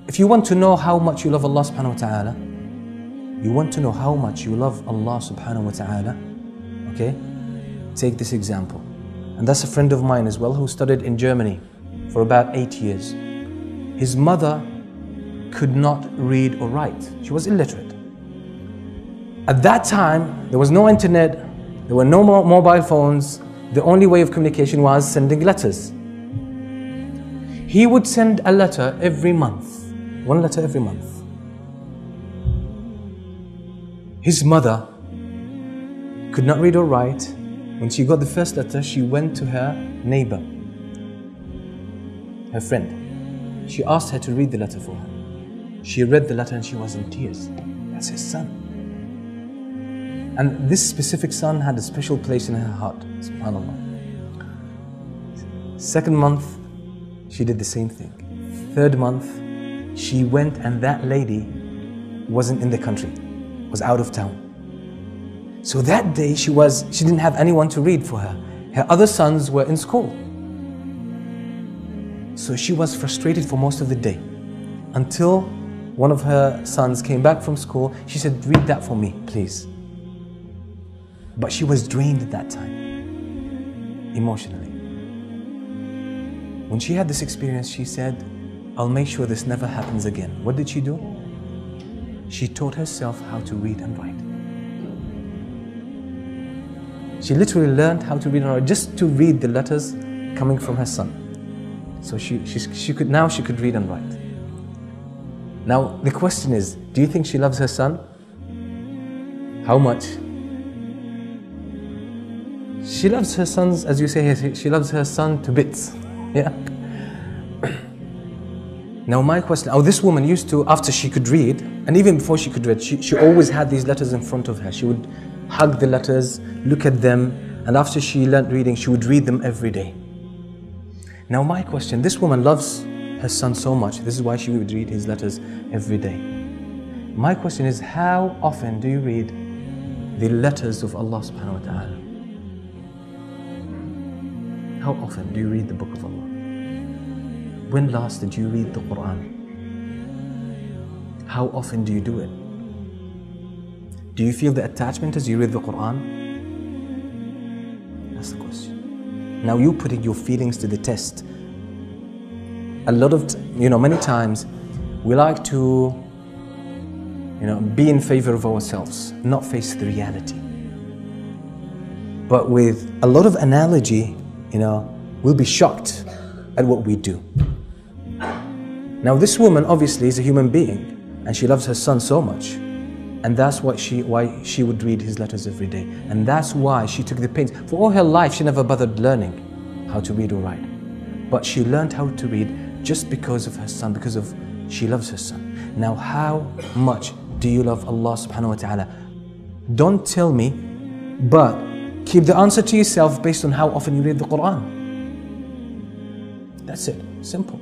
if you want to know how much you love Allah subhanahu wa ta'ala, you want to know how much you love Allah subhanahu wa ta'ala, okay? Take this example. And that's a friend of mine as well who studied in Germany for about 8 years. His mother could not read or write. She was illiterate. At that time, there was no internet, there were no mobile phones. The only way of communication was sending letters. He would send a letter every month, one letter every month. His mother could not read or write. When she got the first letter, she went to her neighbor, her friend. She asked her to read the letter for her. She read the letter and she was in tears. That's his son. And this specific son had a special place in her heart, subhanAllah. Second month, she did the same thing. Third month, she went and that lady wasn't in the country, was out of town. So that day she didn't have anyone to read for her. Her other sons were in school. So she was frustrated for most of the day. Until one of her sons came back from school, she said, read that for me, please. But she was drained at that time, emotionally. When she had this experience, she said, I'll make sure this never happens again. What did she do? She taught herself how to read and write. She literally learned how to read and write just to read the letters coming from her son. So she could read and write. Now the question is, do you think she loves her son? How much? She loves her sons, as you say here, she loves her son to bits. Yeah. Now my question, this woman used to, after she could read, and even before she could read, she always had these letters in front of her. She would hug the letters, look at them, and after she learned reading, she would read them every day. Now my question, this woman loves her son so much, this is why she would read his letters every day. My question is, how often do you read the letters of Allah subhanahu wa ta'ala? How often do you read the book of Allah? When last did you read the Quran? How often do you do it? Do you feel the attachment as you read the Quran? That's the question. Now you're putting your feelings to the test. A lot of, many times we like to, be in favor of ourselves, not face the reality. But with a lot of analogy, we'll be shocked at what we do. Now this woman obviously is a human being and she loves her son so much, and that's why she would read his letters every day, and that's why she took the pains. For all her life she never bothered learning how to read or write, but she learned how to read just because of her son, because she loves her son. Now how much do you love Allah subhanahu wa ta'ala? Don't tell me, but keep the answer to yourself based on how often you read the Quran. That's it, simple.